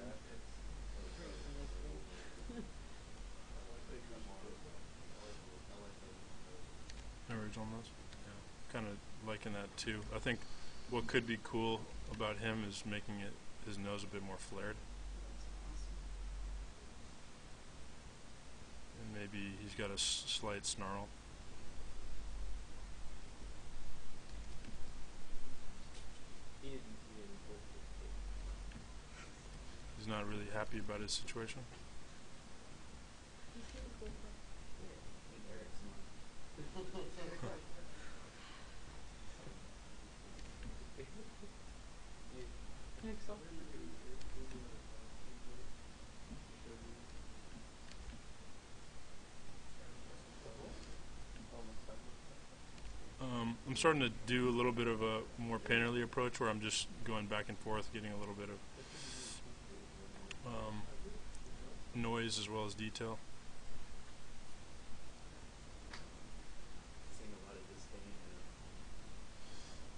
Speaker 1: Average on those. Yeah, kind of liking that too. I think what could be cool about him is making his nose a bit more flared. And maybe he's got a slight snarl. He's not really happy about his situation. I'm starting to do a little bit of a more painterly approach where I'm just going back and forth, getting a little bit of noise as well as detail.
Speaker 5: Seeing a lot of disdain.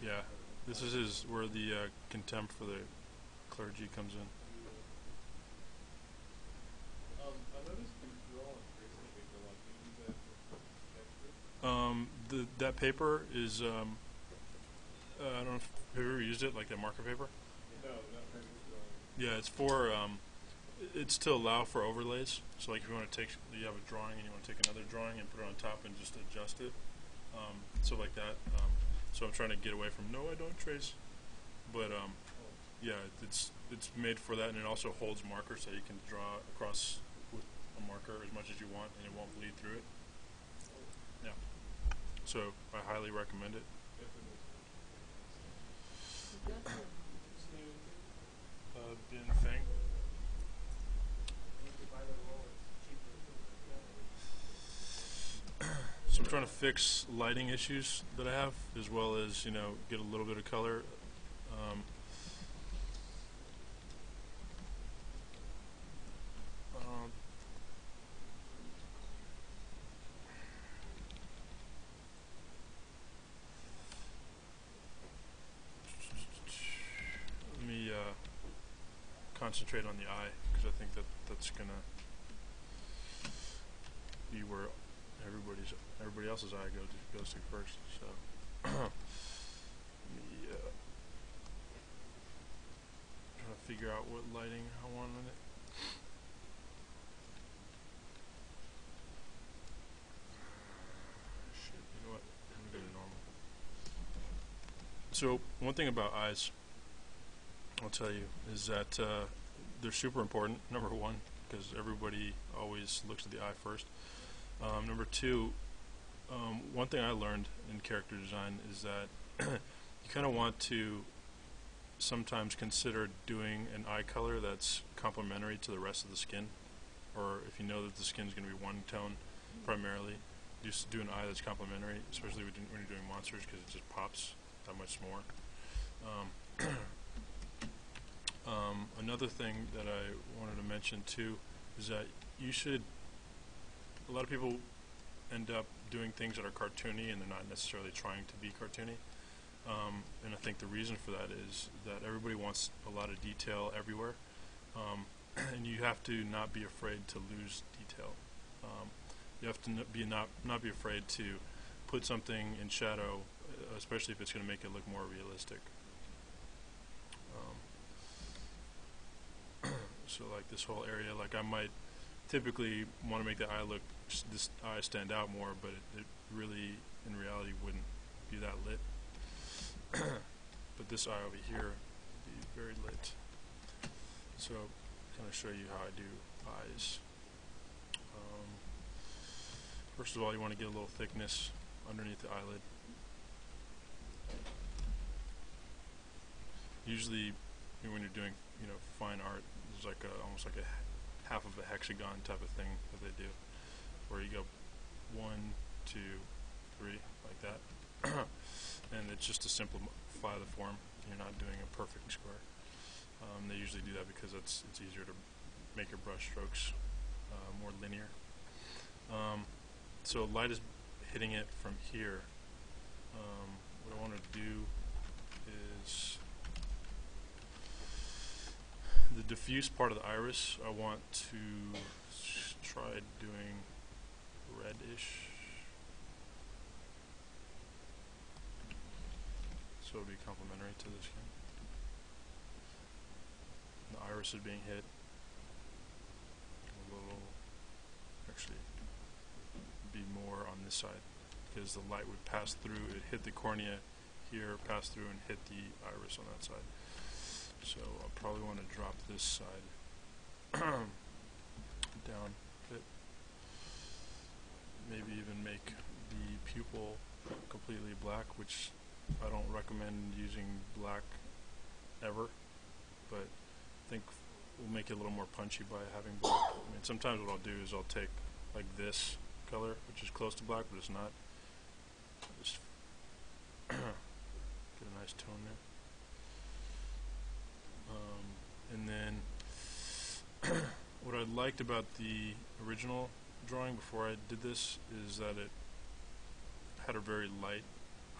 Speaker 1: Yeah, this is where the contempt for the clergy comes in.
Speaker 4: I noticed you draw on tracing paper a lot. Do you use that for texture?
Speaker 1: That paper is I don't know if have you ever used it, like that marker paper.
Speaker 4: No, not for drawing.
Speaker 1: Yeah, it's for it's to allow for overlays. So like if you want to take, you have a drawing and you want to take another drawing and put it on top and just adjust it, so like that. So I'm trying to get away from no, I don't trace, but yeah, it's made for that, and it also holds markers so you can draw across with a marker as much as you want, and it won't bleed through it. Yeah. So I highly recommend it. Bin Feng. So I'm trying to fix lighting issues that I have, as well as, you know, get a little bit of color. Um, um, Let me concentrate on the eye, because I think that that's gonna be where everybody else's eye goes to first. So let me trying to figure out what lighting I want on it. Shit, you know what? I'm gonna go to normal. So one thing about eyes, I'll tell you, is that they're super important. Number one, because everybody always looks at the eye first. Number two, one thing I learned in character design is that you kind of want to sometimes consider doing an eye color that's complementary to the rest of the skin, or if you know that the skin is going to be one tone primarily, just do an eye that's complementary, especially when you're doing monsters, because it just pops that much more. Another thing that I wanted to mention too is that you should, a lot of people end up doing things that are cartoony and they're not necessarily trying to be cartoony. And I think the reason for that is that everybody wants a lot of detail everywhere, and you have to not be afraid to lose detail. You have to not be afraid to put something in shadow, especially if it's going to make it look more realistic. So like this whole area, like I might typically want to make the eye look, this eye stand out more, but it really, in reality, wouldn't be that lit. But this eye over here would be very lit. So kind of show you how I do eyes. First of all, you want to get a little thickness underneath the eyelid. Usually, when you're doing, fine art, there's like almost like a half of a hexagon type of thing that they do, where you go 1, 2, 3 like that, and it's just to simplify the form. You're not doing a perfect square. They usually do that because it's easier to make your brush strokes more linear. So light is hitting it from here. What I want to do is the diffuse part of the iris, I want to try doing reddish. So it would be complementary to the skin. The iris is being hit a little, actually be more on this side, because the light would pass through, it hit the cornea here, pass through and hit the iris on that side. So I'll probably want to drop this side down a bit. Maybe even make the pupil completely black, which I don't recommend using black ever, but I think we'll make it a little more punchy by having black. I mean, sometimes what I'll do is I'll take like this color, which is close to black, but it's not. Just get a nice tone there. And then what I liked about the original drawing before I did this is that it had a very light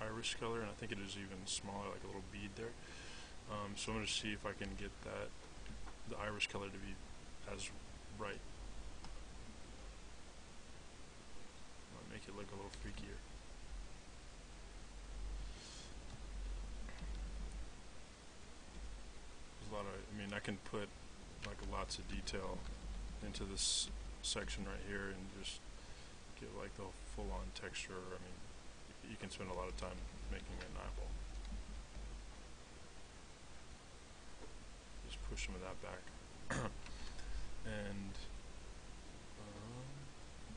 Speaker 1: iris color, and I think it is even smaller, like a little bead there. So I'm going to see if I can get the iris color to be as bright. I'll make it look a little freakier. There's a lot of, I can put like a lot lots of detail into this section right here and just get like the full-on texture. I mean, you can spend a lot of time making an eyeball. Just push some of that back. And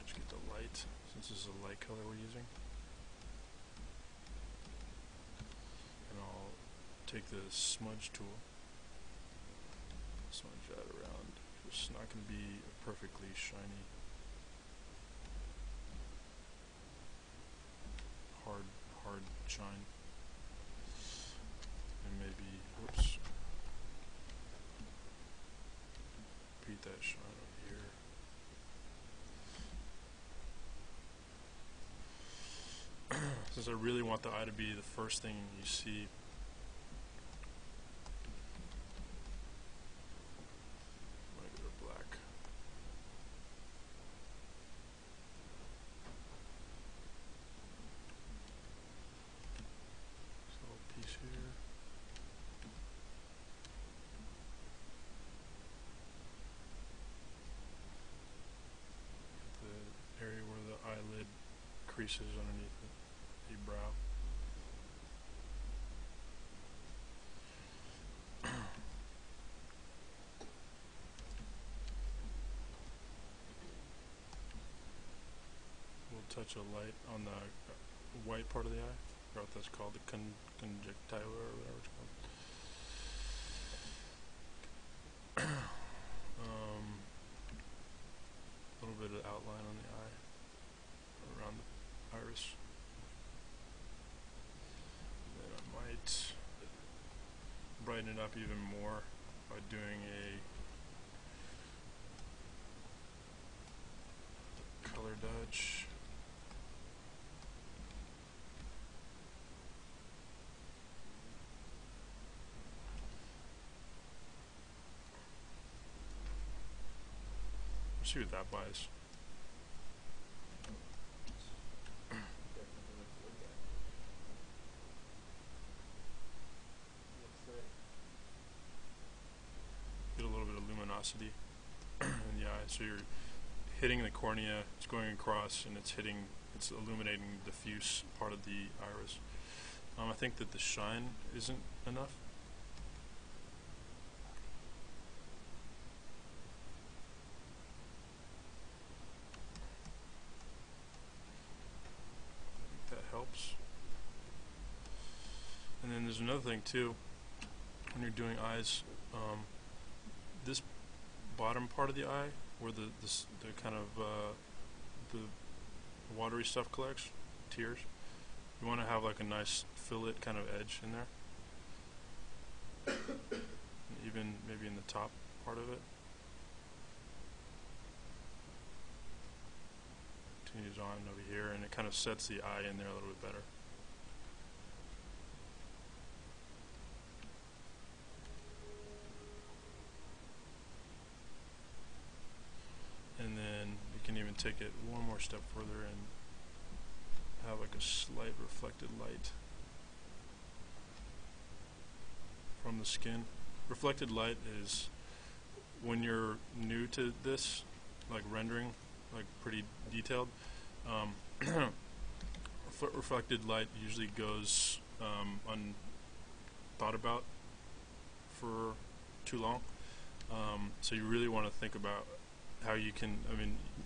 Speaker 1: just get the light, since this is a light color we're using. And I'll take the smudge tool, smudge that around. It's not going to be perfectly shiny, hard shine. And maybe, whoops, repeat that shine over here. Since I really want the eye to be the first thing you see, I'm gonna go to black. This little piece here. The area where the eyelid creases underneath the brow. We'll touch a light on the white part of the eye. I forgot what that's called, the conjunctiva or whatever it's called. A little bit of outline on the eye, around the iris. And then I might brighten it up even more by doing a color dodge. Let's see what that buys. Get a little bit of luminosity in the eye, so you're hitting the cornea, it's going across, and it's illuminating the diffuse part of the iris. I think that the shine isn't enough. Helps. And then there's another thing too, when you're doing eyes, this bottom part of the eye where the kind of the watery stuff collects, tears, you want to have like a nice fillet kind of edge in there, and even maybe in the top part of it. Continues on over here, and it kind of sets the eye in there a little bit better. And then you can even take it one more step further and have like a slight reflected light from the skin. Reflected light is when you're new to this, like rendering, like pretty detailed. Reflected light usually goes unthought about for too long. So you really want to think about how you can,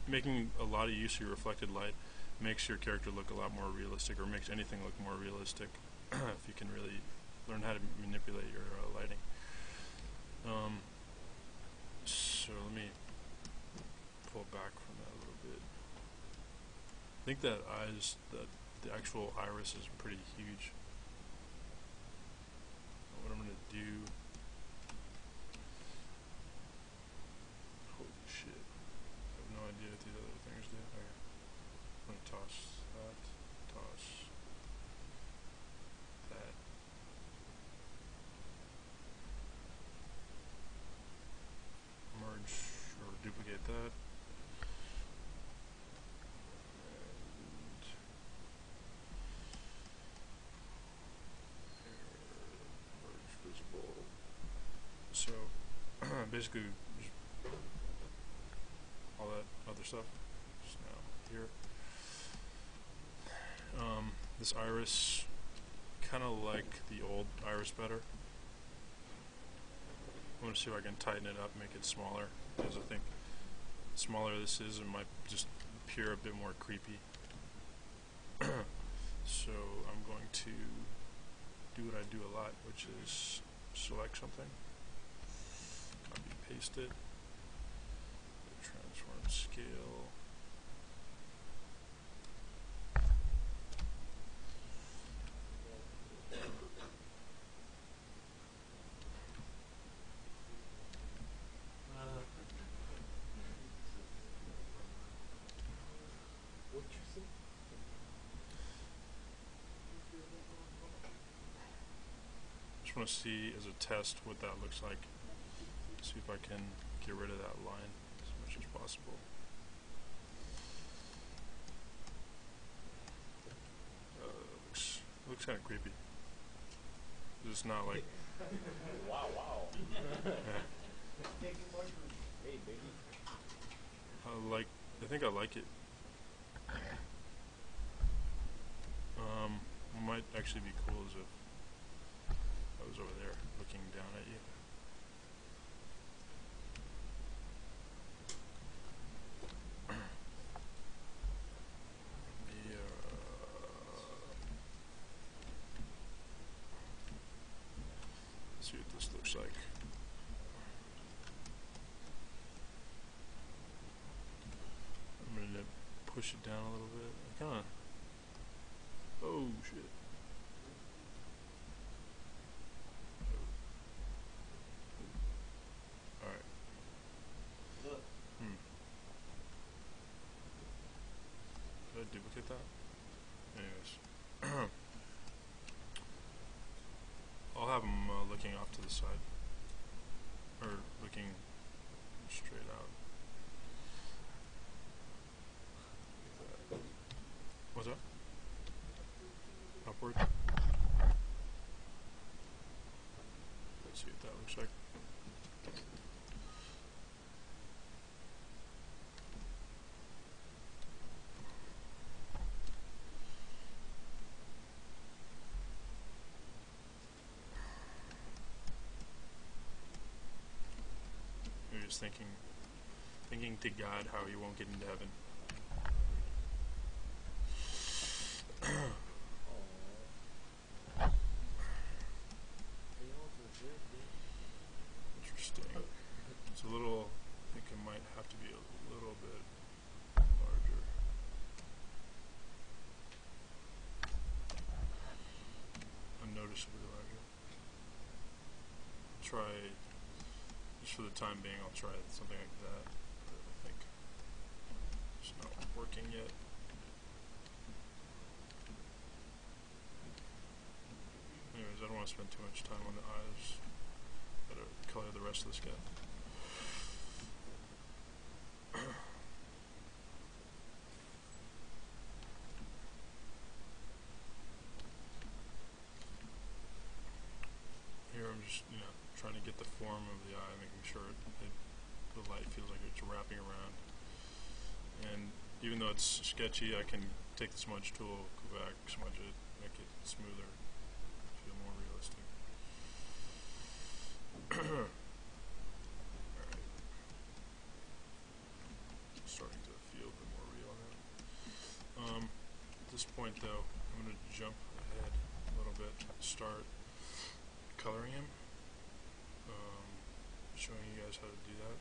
Speaker 1: making a lot of use of your reflected light makes your character look a lot more realistic, or makes anything look more realistic if you can really learn how to manipulate your lighting. So let me pull back from that a little bit. I think that the actual iris is pretty huge. What I'm going to do, holy shit, I have no idea what these other things do. Okay. I'm going to toss that, toss that. Merge or duplicate that. So basically just all that other stuff. Just now here. This iris, kind of like the old iris better. I want to see if I can tighten it up, make it smaller, because I think the smaller this is, it might just appear a bit more creepy. So I'm going to do what I do a lot, which is select something, copy paste it, transform scale. Just want to see as a test what that looks like. See if I can get rid of that line as much as possible. Looks kind of creepy. It's not like.
Speaker 5: Wow.
Speaker 3: Hey, baby.
Speaker 1: I think I like it. What might actually be cool is if I was over there looking down at you. Let's see what this looks like. I'm going to push it down a little bit. I kind of. Oh shit. Alright.
Speaker 3: Look.
Speaker 1: Did I duplicate that? Anyways. I'll have them looking off to the side. Or looking straight out. What's that? Upward. Let's see what that looks like. You're just thinking to God how you won't get into heaven. Interesting. It's a little, I think it might have to be a little bit larger. Unnoticeably larger. Try, just for the time being, I'll try something like that. But I think it's not working yet. Anyways, I don't want to spend too much time on the eyes. Better color the rest of the skin. Here I'm just, trying to get the form of the eye, making sure the light feels like it's wrapping around. And even though it's sketchy, I can take the smudge tool, go back, smudge it, make it smoother, feel more realistic. Alright. Starting to feel a bit more real now. At this point though, I'm going to jump ahead a little bit, start coloring him, showing you guys how to do that.